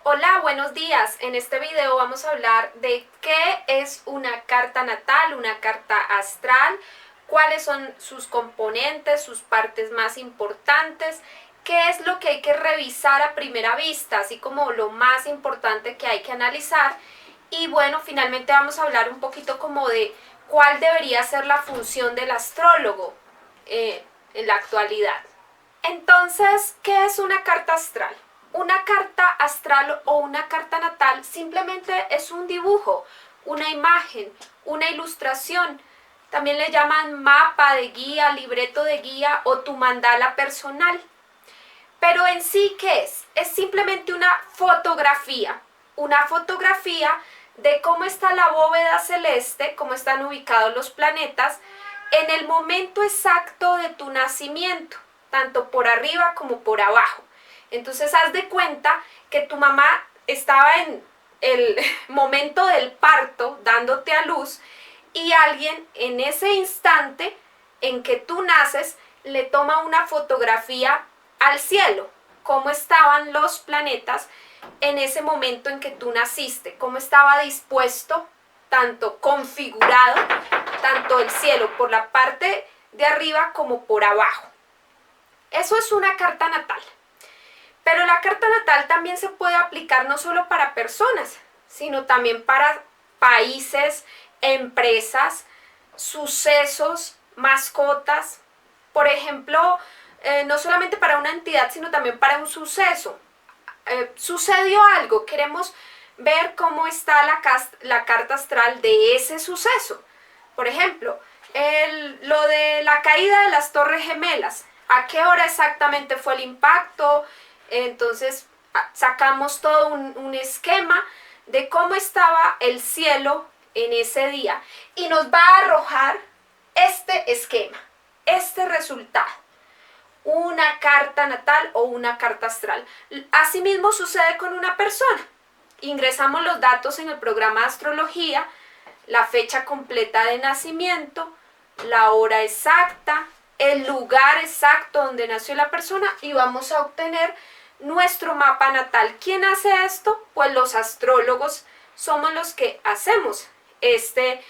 Hola, buenos días. En este video vamos a hablar de qué es una carta natal, una carta astral, cuáles son sus componentes, sus partes más importantes, qué es lo que hay que revisar a primera vista, así como lo más importante que hay que analizar. Y bueno, finalmente vamos a hablar un poquito como de cuál debería ser la función del astrólogo en la actualidad. Entonces, ¿qué es una carta astral? Una carta astral o una carta natal simplemente es un dibujo, una imagen, una ilustración. También le llaman mapa de guía, libreto de guía o tu mandala personal. Pero en sí, ¿qué es? Es simplemente una fotografía de cómo está la bóveda celeste, cómo están ubicados los planetas en el momento exacto de tu nacimiento, tanto por arriba como por abajo. Entonces haz de cuenta que tu mamá estaba en el momento del parto dándote a luz y alguien en ese instante en que tú naces le toma una fotografía al cielo, cómo estaban los planetas en ese momento en que tú naciste, cómo estaba dispuesto, tanto configurado, tanto el cielo por la parte de arriba como por abajo. Eso es una carta natal. Pero la carta natal también se puede aplicar no solo para personas, sino también para países, empresas, sucesos, mascotas. Por ejemplo, no solamente para una entidad, sino también para un suceso. Sucedió algo, queremos ver cómo está la carta astral de ese suceso. Por ejemplo, lo de la caída de las Torres Gemelas. ¿A qué hora exactamente fue el impacto? Entonces sacamos todo un esquema de cómo estaba el cielo en ese día y nos va a arrojar este esquema, este resultado, una carta natal o una carta astral. Asimismo sucede con una persona. Ingresamos los datos en el programa de astrología, la fecha completa de nacimiento, la hora exacta, el lugar exacto donde nació la persona y vamos a obtener nuestro mapa natal. ¿Quién hace esto? Pues los astrólogos somos los que hacemos este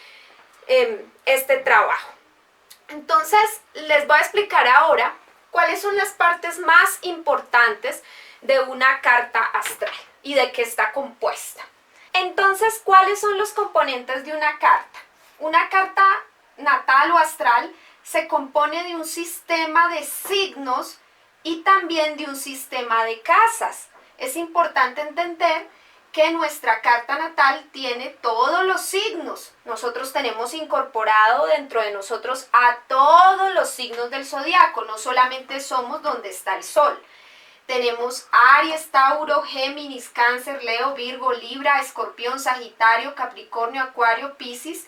trabajo. Entonces les voy a explicar ahora cuáles son las partes más importantes de una carta astral y de qué está compuesta. Entonces, ¿cuáles son los componentes de una carta? Una carta natal o astral se compone de un sistema de signos y también de un sistema de casas. Es importante entender que nuestra carta natal tiene todos los signos. Nosotros tenemos incorporado dentro de nosotros a todos los signos del zodiaco, no solamente somos donde está el sol. Tenemos Aries, Tauro, Géminis, Cáncer, Leo, Virgo, Libra, Escorpión, Sagitario, Capricornio, Acuario, Piscis.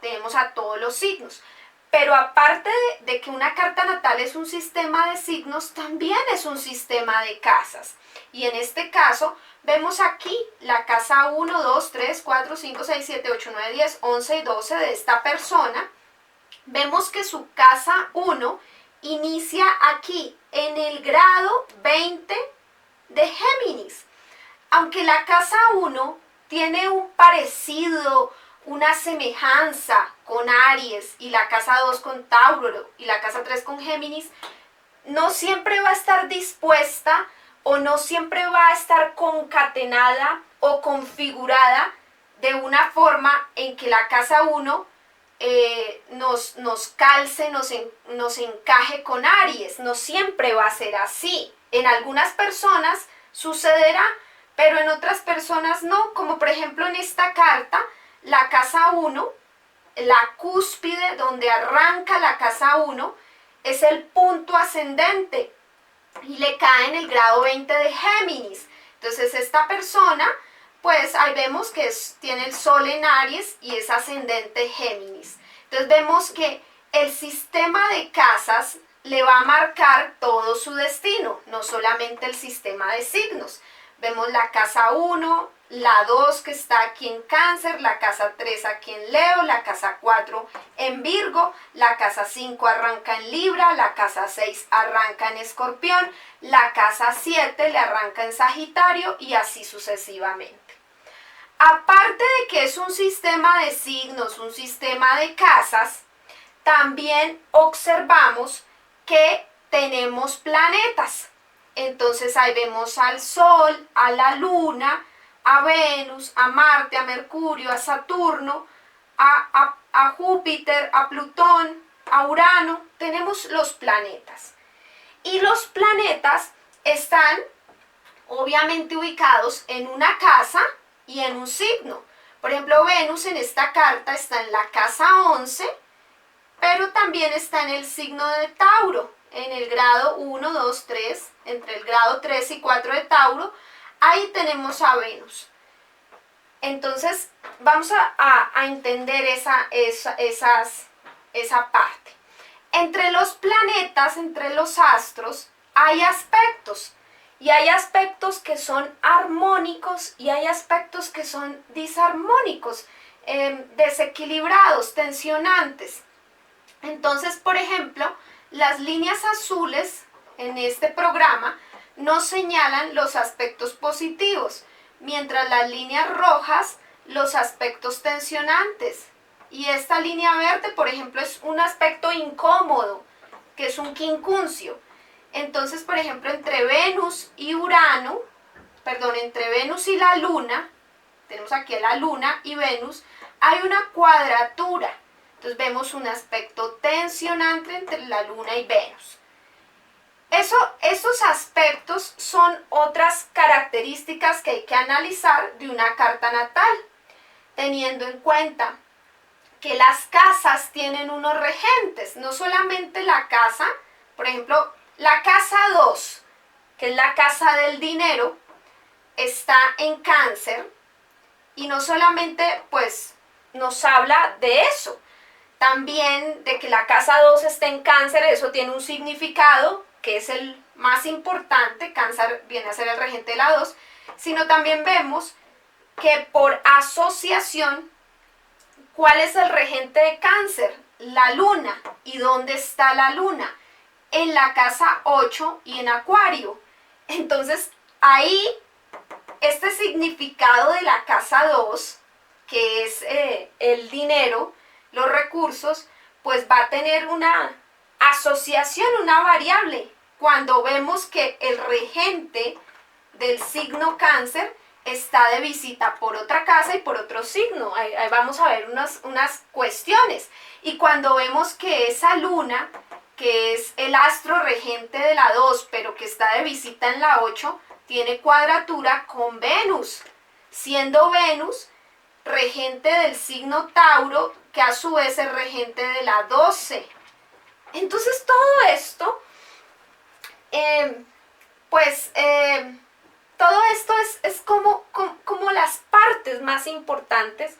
Tenemos a todos los signos. Pero aparte de que una carta natal es un sistema de signos, también es un sistema de casas. Y en este caso, vemos aquí la casa 1, 2, 3, 4, 5, 6, 7, 8, 9, 10, 11 y 12 de esta persona. Vemos que su casa 1 inicia aquí en el grado 20 de Géminis. Aunque la casa 1 tiene un parecido, una semejanza con Aries y la casa 2 con Tauro y la casa 3 con Géminis, no siempre va a estar dispuesta o no siempre va a estar concatenada o configurada de una forma en que la casa 1 nos calce, nos encaje con Aries. No siempre va a ser así. En algunas personas sucederá, pero en otras personas no, como por ejemplo en esta carta, la casa 1, la cúspide donde arranca la casa 1, es el punto ascendente y le cae en el grado 20 de Géminis. Entonces esta persona, pues ahí vemos que tiene el sol en Aries y es ascendente Géminis. Entonces vemos que el sistema de casas le va a marcar todo su destino, no solamente el sistema de signos. Vemos la casa 1, la 2 que está aquí en Cáncer, la casa 3 aquí en Leo, la casa 4 en Virgo, la casa 5 arranca en Libra, la casa 6 arranca en Escorpión, la casa 7 le arranca en Sagitario y así sucesivamente. Aparte de que es un sistema de signos, un sistema de casas, también observamos que tenemos planetas. Entonces ahí vemos al Sol, a la Luna, a Venus, a Marte, a Mercurio, a Saturno, a Júpiter, a Plutón, a Urano. Tenemos los planetas. Y los planetas están obviamente ubicados en una casa y en un signo. Por ejemplo, Venus en esta carta está en la casa 11, pero también está en el signo de Tauro, en el grado 1, 2, 3, entre el grado 3 y 4 de Tauro. Ahí tenemos a Venus. Entonces, vamos a entender esa parte. Entre los planetas, entre los astros, hay aspectos. Y hay aspectos que son armónicos y hay aspectos que son disarmónicos, desequilibrados, tensionantes. Entonces, por ejemplo, las líneas azules en este programa nos señalan los aspectos positivos, mientras las líneas rojas los aspectos tensionantes. Y esta línea verde, por ejemplo, es un aspecto incómodo, que es un quincuncio. Entonces, por ejemplo, entre Venus y Urano, perdón, entre Venus y la Luna, tenemos aquí a la Luna y Venus, hay una cuadratura. Entonces vemos un aspecto tensionante entre la Luna y Venus. Esos aspectos son otras características que hay que analizar de una carta natal, teniendo en cuenta que las casas tienen unos regentes, no solamente la casa, por ejemplo, la casa 2, que es la casa del dinero, está en Cáncer y no solamente pues nos habla de eso, también de que la casa 2 está en Cáncer, eso tiene un significado que es el más importante, Cáncer viene a ser el regente de la 2, sino también vemos que por asociación, ¿cuál es el regente de Cáncer? La Luna. ¿Y dónde está la Luna? En la casa 8 y en Acuario. Entonces, ahí, este significado de la casa 2, que es el dinero, los recursos, pues va a tener una asociación, una variable. Cuando vemos que el regente del signo Cáncer está de visita por otra casa y por otro signo. Ahí vamos a ver unas cuestiones. Y cuando vemos que esa Luna, que es el astro regente de la 2, pero que está de visita en la 8, tiene cuadratura con Venus, siendo Venus regente del signo Tauro, que a su vez es regente de la 12. Entonces todo esto, todo esto es como las partes más importantes.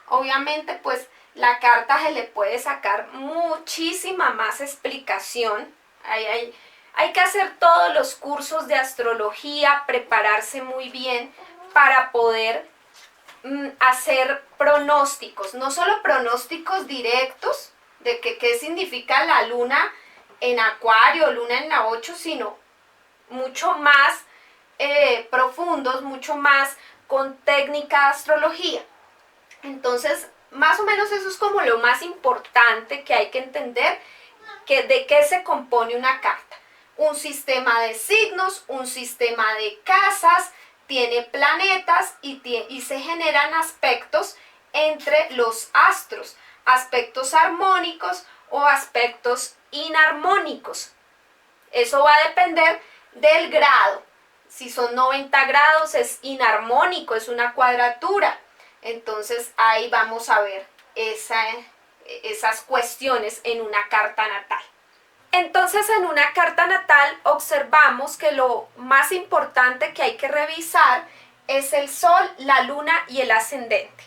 Obviamente, pues la carta se le puede sacar muchísima más explicación. Hay que hacer todos los cursos de astrología, prepararse muy bien para poder hacer pronósticos. No solo pronósticos directos de qué significa la luna en Acuario, luna en la 8, sino mucho más profundos, mucho más con técnica de astrología. Entonces, más o menos eso es como lo más importante que hay que entender, que de qué se compone una carta. Un sistema de signos, un sistema de casas, tiene planetas y se generan aspectos entre los astros, aspectos armónicos o aspectos inarmónicos. Eso va a depender del grado. Si son 90 grados es inarmónico, es una cuadratura. Entonces ahí vamos a ver esas cuestiones en una carta natal. Entonces en una carta natal observamos que lo más importante que hay que revisar es el Sol, la Luna y el ascendente.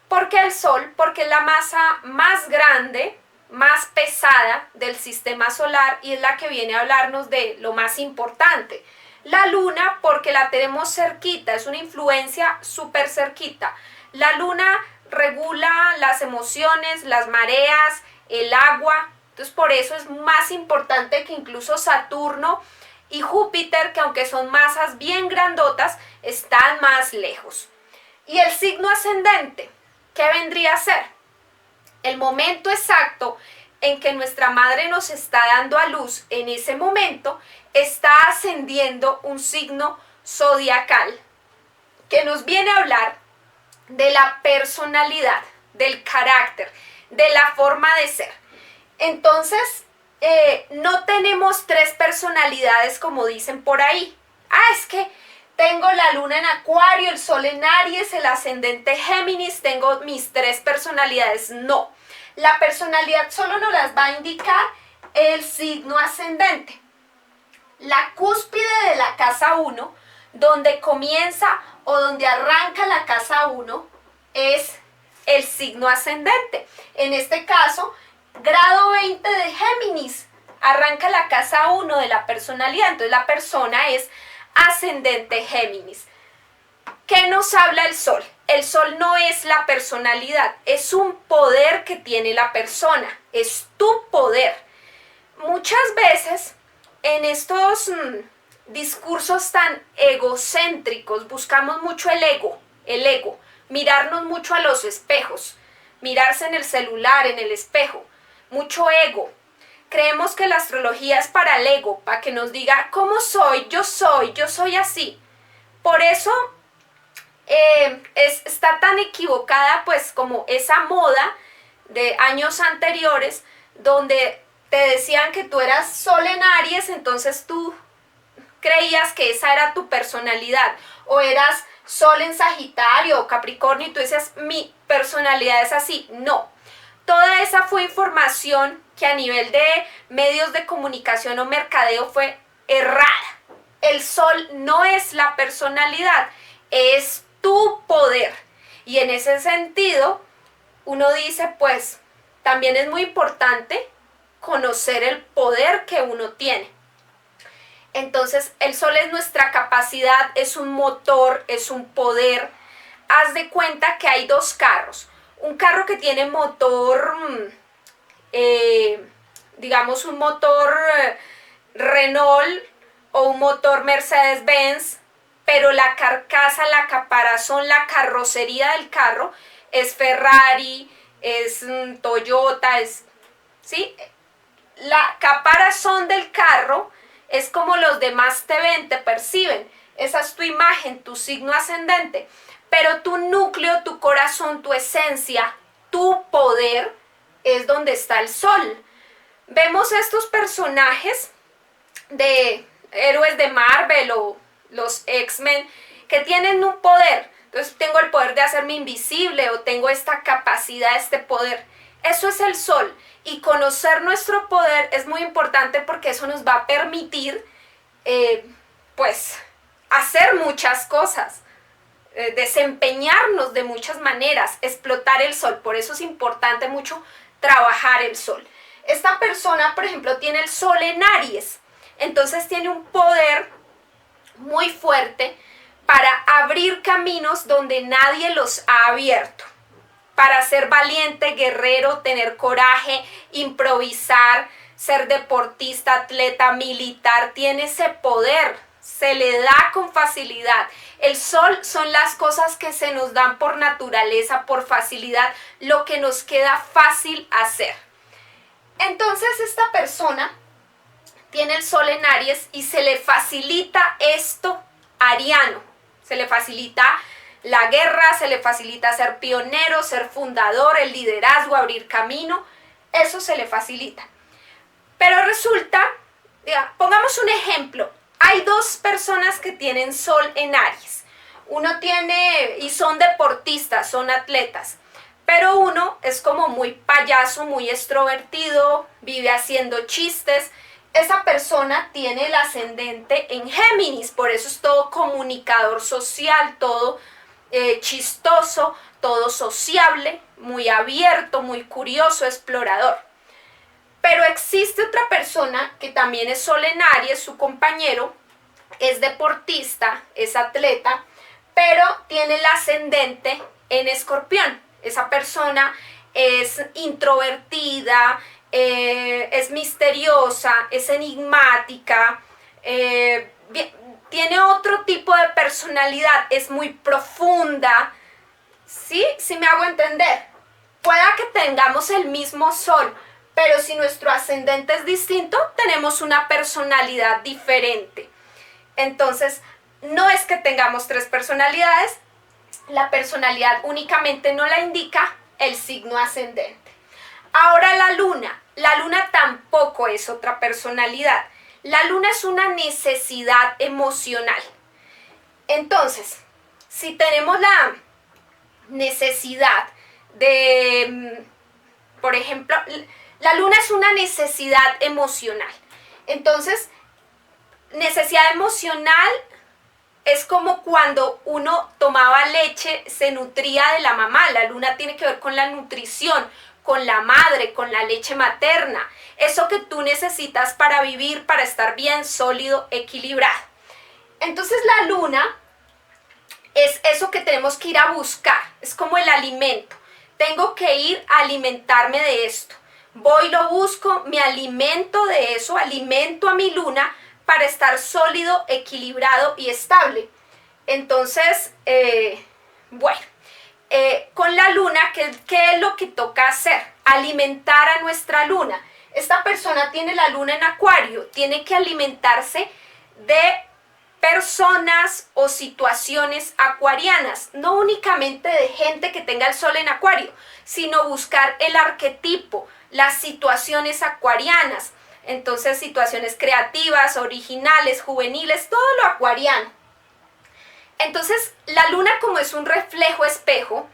¿Por qué el Sol? Porque es la masa más grande, más pesada del sistema solar y es la que viene a hablarnos de lo más importante. La luna porque la tenemos cerquita, es una influencia súper cerquita. La luna regula las emociones, las mareas, el agua. Entonces por eso es más importante que incluso Saturno y Júpiter, que aunque son masas bien grandotas, están más lejos. Y el signo ascendente, ¿qué vendría a ser? El momento exacto en que nuestra madre nos está dando a luz, en ese momento está ascendiendo un signo zodiacal que nos viene a hablar de la personalidad, del carácter, de la forma de ser. Entonces, no tenemos tres personalidades como dicen por ahí. Es que tengo la luna en Acuario, el sol en Aries, el ascendente Géminis, tengo mis tres personalidades. No, la personalidad solo nos las va a indicar el signo ascendente. La cúspide de la casa 1, donde comienza o donde arranca la casa 1, es el signo ascendente. En este caso, grado 20 de Géminis, arranca la casa 1 de la personalidad. Entonces la persona es ascendente Géminis. ¿Qué nos habla el sol? El sol no es la personalidad, es un poder que tiene la persona, es tu poder. Muchas veces en estos discursos tan egocéntricos buscamos mucho el ego, mirarnos mucho a los espejos, mirarse en el celular, en el espejo, mucho ego. Creemos que la astrología es para el ego, para que nos diga cómo soy, yo soy así. Por eso está tan equivocada pues como esa moda de años anteriores donde te decían que tú eras sol en Aries, entonces tú creías que esa era tu personalidad, o eras sol en Sagitario o Capricornio y tú decías mi personalidad es así. No, toda esa fue información que a nivel de medios de comunicación o mercadeo fue errada. El sol no es la personalidad, es tu poder. Y en ese sentido, uno dice, pues, también es muy importante conocer el poder que uno tiene. Entonces, el sol es nuestra capacidad, es un motor, es un poder. Haz de cuenta que hay dos carros. Un carro que tiene motor, digamos un motor Renault o un motor Mercedes-Benz, pero la carcasa, la caparazón, la carrocería del carro es Ferrari, es Toyota, ¿sí? La caparazón del carro es como los demás te ven, te perciben. Esa es tu imagen, tu signo ascendente. Pero tu núcleo, tu corazón, tu esencia, tu poder es donde está el sol. Vemos estos personajes de héroes de Marvel o los X-Men que tienen un poder. Entonces tengo el poder de hacerme invisible o tengo esta capacidad, este poder. Eso es el sol. Y conocer nuestro poder es muy importante porque eso nos va a permitir pues hacer muchas cosas, desempeñarnos de muchas maneras, explotar el sol. Por eso es importante mucho trabajar el sol. Esta persona, por ejemplo, tiene el sol en Aries, entonces tiene un poder muy fuerte para abrir caminos donde nadie los ha abierto, para ser valiente, guerrero, tener coraje, improvisar, ser deportista, atleta, militar. Tiene ese poder, se le da con facilidad. El sol son las cosas que se nos dan por naturaleza, por facilidad, lo que nos queda fácil hacer. Entonces esta persona tiene el sol en Aries y se le facilita esto ariano, se le facilita la guerra, se le facilita ser pionero, ser fundador, el liderazgo, abrir camino, eso se le facilita. Pero resulta, pongamos un ejemplo, hay dos personas que tienen sol en Aries. Uno tiene, y son deportistas, son atletas, pero uno es como muy payaso, muy extrovertido, vive haciendo chistes. Esa persona tiene el ascendente en Géminis, por eso es todo comunicador social, todo chistoso, todo sociable, muy abierto, muy curioso, explorador. Pero existe otra persona que también es sol en Aries, su compañero, es deportista, es atleta, pero tiene el ascendente en Escorpión. Esa persona es introvertida, es misteriosa, es enigmática, tiene otro tipo de personalidad, es muy profunda. ¿Sí? ¿Sí me hago entender? Pueda que tengamos el mismo sol, pero si nuestro ascendente es distinto, tenemos una personalidad diferente. Entonces, no es que tengamos tres personalidades, la personalidad únicamente no la indica el signo ascendente. Ahora la luna tampoco es otra personalidad. La luna es una necesidad emocional. Entonces, si tenemos la necesidad de, por ejemplo, la luna es una necesidad emocional. Entonces, necesidad emocional es como cuando uno tomaba leche, se nutría de la mamá. La luna tiene que ver con la nutrición, con la madre, con la leche materna. Eso que tú necesitas para vivir, para estar bien, sólido, equilibrado. Entonces la luna es eso que tenemos que ir a buscar. Es como el alimento. Tengo que ir a alimentarme de esto. Voy, lo busco, me alimento de eso, alimento a mi luna para estar sólido, equilibrado y estable. Entonces, bueno, con la luna, ¿qué es lo que toca hacer? Alimentar a nuestra luna. Esta persona tiene la luna en Acuario, tiene que alimentarse de personas o situaciones acuarianas, no únicamente de gente que tenga el sol en Acuario, sino buscar el arquetipo, las situaciones acuarianas. Entonces, situaciones creativas, originales, juveniles, todo lo acuariano. Entonces, la luna, como es un reflejo espejo,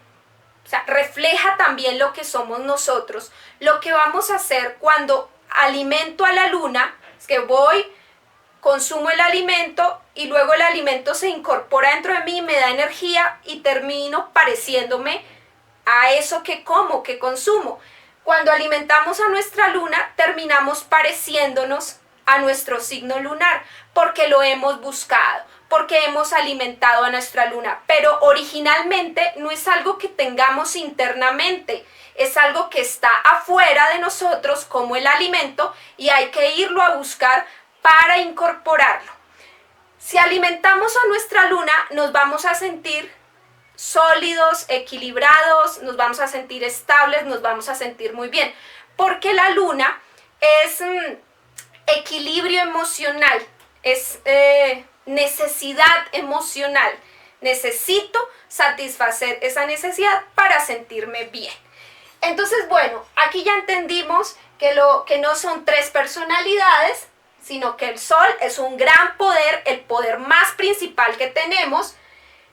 o sea, refleja también lo que somos nosotros. Lo que vamos a hacer cuando alimento a la luna es que voy, consumo el alimento y luego el alimento se incorpora dentro de mí, me da energía y termino pareciéndome a eso que como, que consumo. Cuando alimentamos a nuestra luna, terminamos pareciéndonos a nuestro signo lunar, porque lo hemos buscado, porque hemos alimentado a nuestra luna. Pero originalmente no es algo que tengamos internamente, es algo que está afuera de nosotros como el alimento y hay que irlo a buscar para incorporarlo. Si alimentamos a nuestra luna, nos vamos a sentir sólidos, equilibrados, nos vamos a sentir estables, nos vamos a sentir muy bien, porque la luna es equilibrio emocional, es necesidad emocional. Necesito satisfacer esa necesidad para sentirme bien. Entonces, bueno, aquí ya entendimos que no son tres personalidades, sino que el sol es un gran poder, el poder más principal que tenemos.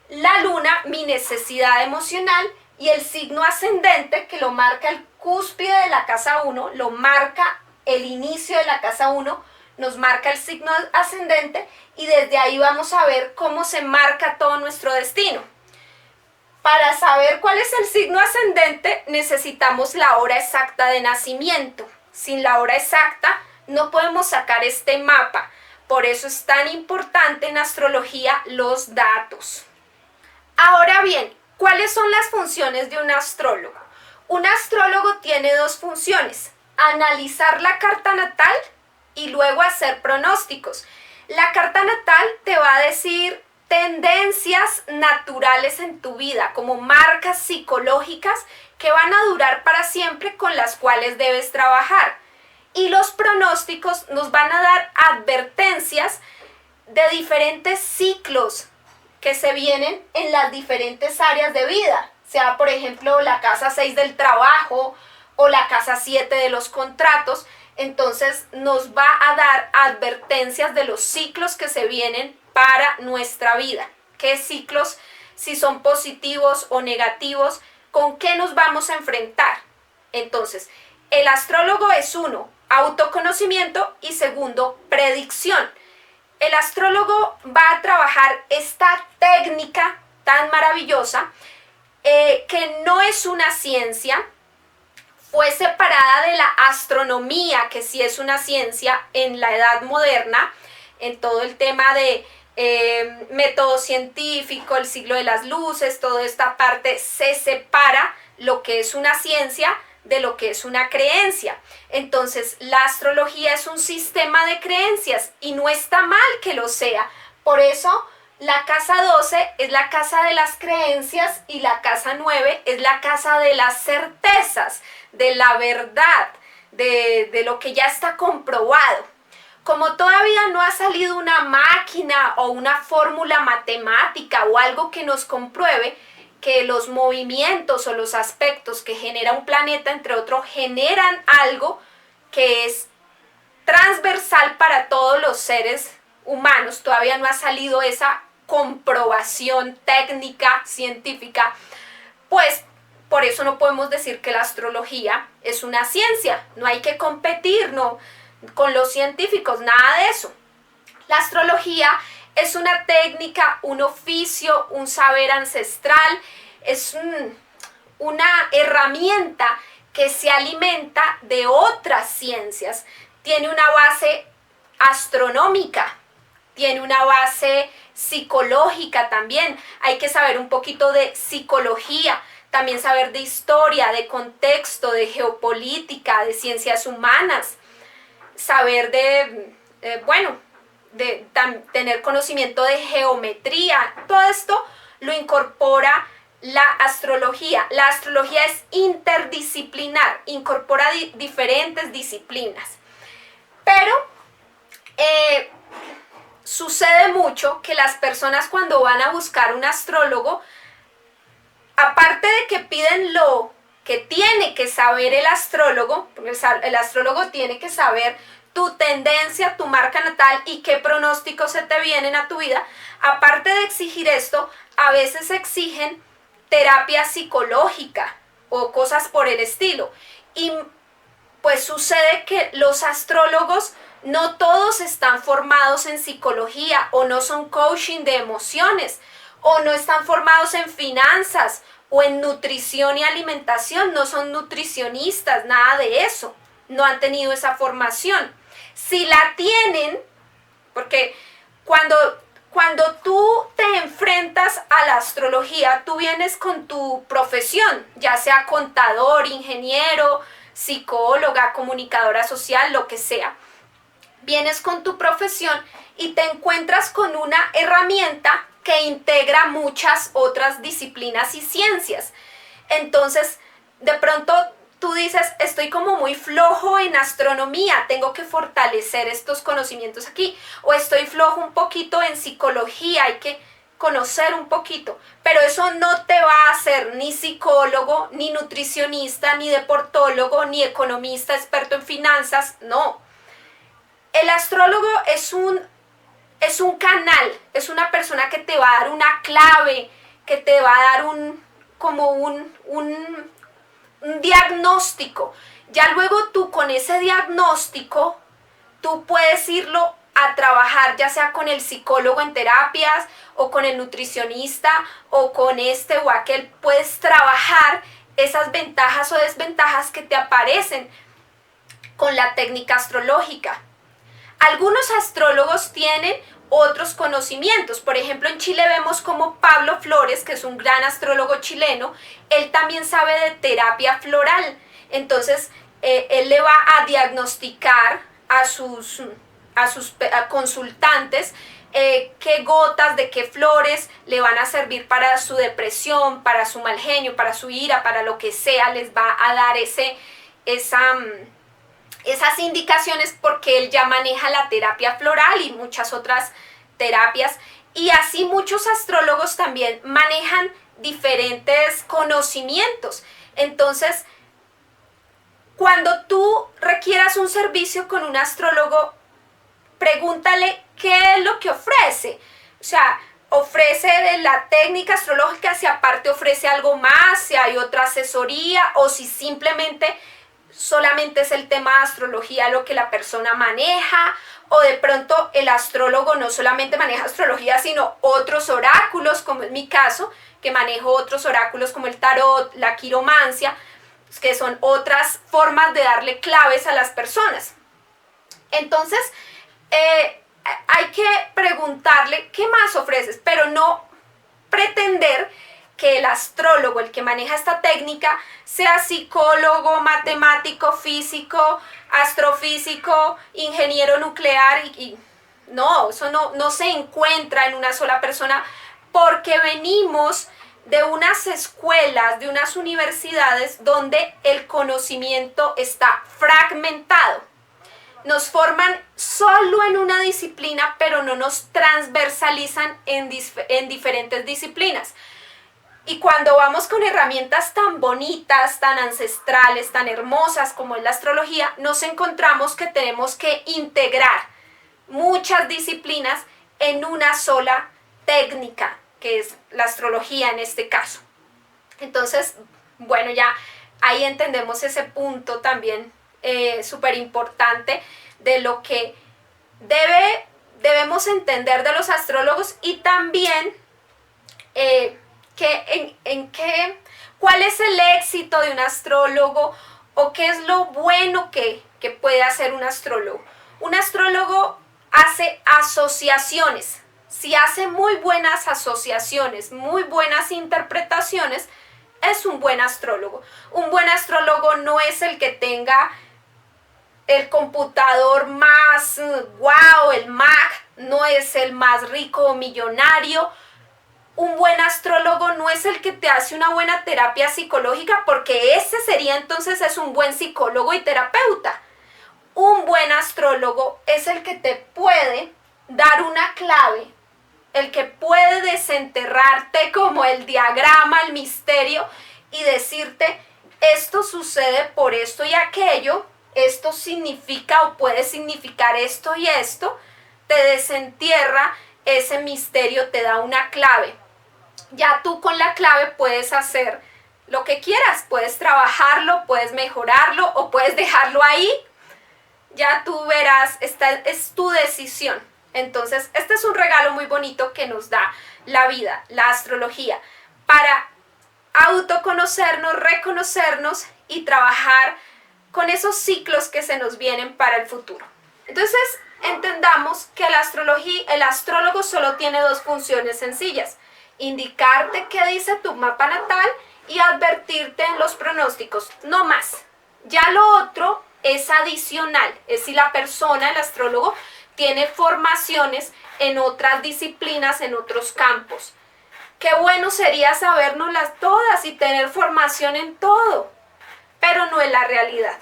La luna, mi necesidad emocional, y el signo ascendente, que lo marca el cúspide de la casa 1, lo marca el inicio de la casa 1, nos marca el signo ascendente, y desde ahí vamos a ver cómo se marca todo nuestro destino. Para saber cuál es el signo ascendente, necesitamos la hora exacta de nacimiento. Sin la hora exacta, no podemos sacar este mapa. Por eso es tan importante en astrología los datos. Ahora bien, ¿cuáles son las funciones de un astrólogo? Un astrólogo tiene dos funciones: analizar la carta natal y luego hacer pronósticos. La carta natal te va a decir tendencias naturales en tu vida, como marcas psicológicas que van a durar para siempre, con las cuales debes trabajar. Y los pronósticos nos van a dar advertencias de diferentes ciclos que se vienen en las diferentes áreas de vida, sea por ejemplo la casa 6 del trabajo o la casa 7 de los contratos. Entonces nos va a dar advertencias de los ciclos que se vienen para nuestra vida. ¿Qué ciclos, si son positivos o negativos, con qué nos vamos a enfrentar? Entonces, el astrólogo es uno, autoconocimiento, y segundo, predicción. El astrólogo va a trabajar esta técnica tan maravillosa que no es una ciencia, fue separada de la astronomía, que sí es una ciencia en la edad moderna, en todo el tema método científico, el siglo de las luces, toda esta parte se separa lo que es una ciencia de lo que es una creencia. Entonces, la astrología es un sistema de creencias y no está mal que lo sea. Por eso, la casa 12 es la casa de las creencias y la casa 9 es la casa de las certezas, de la verdad, de lo que ya está comprobado. Como todavía no ha salido una máquina o una fórmula matemática o algo que nos compruebe que los movimientos o los aspectos que genera un planeta, entre otros, generan algo que es transversal para todos los seres humanos, todavía no ha salido esa comprobación técnica, científica, pues por eso no podemos decir que la astrología es una ciencia, no hay que competir, no, con los científicos, nada de eso. La astrología es una técnica, un oficio, un saber ancestral, es una herramienta que se alimenta de otras ciencias. Tiene una base astronómica, tiene una base psicológica también. Hay que saber un poquito de psicología, también saber de historia, de contexto, de geopolítica, de ciencias humanas, saber de, tener conocimiento de geometría. Todo esto lo incorpora la astrología. La astrología es interdisciplinar, incorpora diferentes disciplinas. Pero sucede mucho que las personas cuando van a buscar un astrólogo, aparte de que piden lo que tiene que saber el astrólogo, porque el astrólogo tiene que saber tu tendencia, tu marca natal y qué pronósticos se te vienen a tu vida, aparte de exigir esto, a veces exigen terapia psicológica o cosas por el estilo. Y pues sucede que los astrólogos no todos están formados en psicología o no son coaching de emociones o no están formados en finanzas o en nutrición y alimentación, no son nutricionistas, nada de eso, no han tenido esa formación. Si la tienen, porque cuando tú te enfrentas a la astrología, tú vienes con tu profesión, ya sea contador, ingeniero, psicóloga, comunicadora social, lo que sea. Vienes con tu profesión y te encuentras con una herramienta que integra muchas otras disciplinas y ciencias. Entonces, de pronto tú dices, estoy como muy flojo en astronomía, tengo que fortalecer estos conocimientos aquí, o estoy flojo un poquito en psicología, hay que conocer un poquito, pero eso no te va a hacer ni psicólogo, ni nutricionista, ni deportólogo, ni economista experto en finanzas, no. El astrólogo es un canal, es una persona que te va a dar una clave, que te va a dar un diagnóstico. Ya luego tú con ese diagnóstico, tú puedes irlo a trabajar ya sea con el psicólogo en terapias o con el nutricionista o con este o aquel. Puedes trabajar esas ventajas o desventajas que te aparecen con la técnica astrológica. Algunos astrólogos tienen otros conocimientos. Por ejemplo, en Chile vemos como Pablo Flores, que es un gran astrólogo chileno, él también sabe de terapia floral. Entonces, él le va a diagnosticar a sus consultantes qué gotas de qué flores le van a servir para su depresión, para su mal genio, para su ira, para lo que sea, les va a dar esas indicaciones porque él ya maneja la terapia floral y muchas otras terapias. Y así muchos astrólogos también manejan diferentes conocimientos. Entonces, cuando tú requieras un servicio con un astrólogo, pregúntale qué es lo que ofrece. O sea, ofrece de la técnica astrológica, si aparte ofrece algo más, si hay otra asesoría o si solamente es el tema de astrología lo que la persona maneja, o de pronto el astrólogo no solamente maneja astrología, sino otros oráculos, como es mi caso, que manejo otros oráculos como el tarot, la quiromancia, que son otras formas de darle claves a las personas. Entonces, hay que preguntarle qué más ofreces, pero no pretender que el astrólogo, el que maneja esta técnica, sea psicólogo, matemático, físico, astrofísico, ingeniero nuclear no, eso no se encuentra en una sola persona, porque venimos de unas escuelas, de unas universidades donde el conocimiento está fragmentado. Nos forman solo en una disciplina, pero no nos transversalizan en diferentes disciplinas. Y cuando vamos con herramientas tan bonitas, tan ancestrales, tan hermosas como es la astrología, nos encontramos que tenemos que integrar muchas disciplinas en una sola técnica, que es la astrología en este caso. Entonces, bueno, ya ahí entendemos ese punto también súper importante de lo que debemos entender de los astrólogos, y también cuál es el éxito de un astrólogo, o qué es lo bueno que puede hacer un astrólogo. Un astrólogo hace asociaciones. Si hace muy buenas asociaciones, muy buenas interpretaciones, es un buen astrólogo. Un buen astrólogo no es el que tenga el computador más wow, el Mac, no es el más rico o millonario. Un buen astrólogo no es el que te hace una buena terapia psicológica, porque ese sería entonces es un buen psicólogo y terapeuta. Un buen astrólogo es el que te puede dar una clave, el que puede desenterrarte como el diagrama, el misterio, y decirte, esto sucede por esto y aquello, esto significa o puede significar esto y esto, te desentierra ese misterio, te da una clave. Ya tú con la clave puedes hacer lo que quieras, puedes trabajarlo, puedes mejorarlo o puedes dejarlo ahí. Ya tú verás, esta es tu decisión. Entonces, este es un regalo muy bonito que nos da la vida, la astrología, para autoconocernos, reconocernos y trabajar con esos ciclos que se nos vienen para el futuro. Entonces, entendamos que la astrología, el astrólogo solo tiene dos funciones sencillas: indicarte qué dice tu mapa natal y advertirte en los pronósticos, no más. Ya lo otro es adicional, es si la persona, el astrólogo, tiene formaciones en otras disciplinas, en otros campos. Qué bueno sería sabérnoslas todas y tener formación en todo, pero no es la realidad.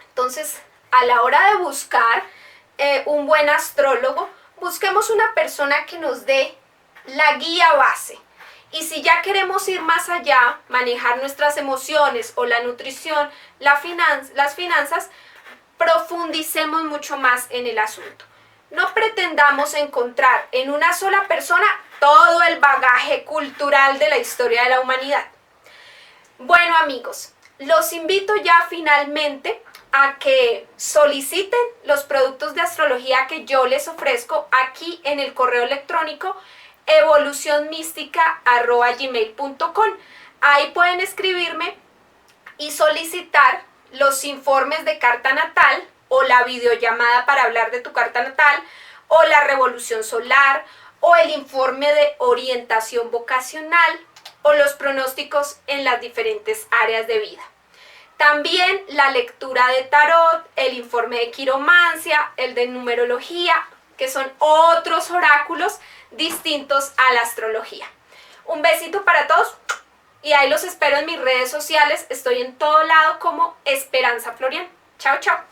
Entonces, a la hora de buscar un buen astrólogo, busquemos una persona que nos dé la guía base. Y si ya queremos ir más allá, manejar nuestras emociones o la nutrición, las finanzas, profundicemos mucho más en el asunto. No pretendamos encontrar en una sola persona todo el bagaje cultural de la historia de la humanidad. Bueno, amigos, los invito ya finalmente a que soliciten los productos de astrología que yo les ofrezco aquí en el correo electrónico evolucionmística@gmail.com. Ahí pueden escribirme y solicitar los informes de carta natal, o la videollamada para hablar de tu carta natal, o la revolución solar, o el informe de orientación vocacional, o los pronósticos en las diferentes áreas de vida. También la lectura de tarot, el informe de quiromancia, el de numerología, que son otros oráculos distintos a la astrología. Un besito para todos y ahí los espero en mis redes sociales. Estoy en todo lado como Esperanza Florian. Chao, chao.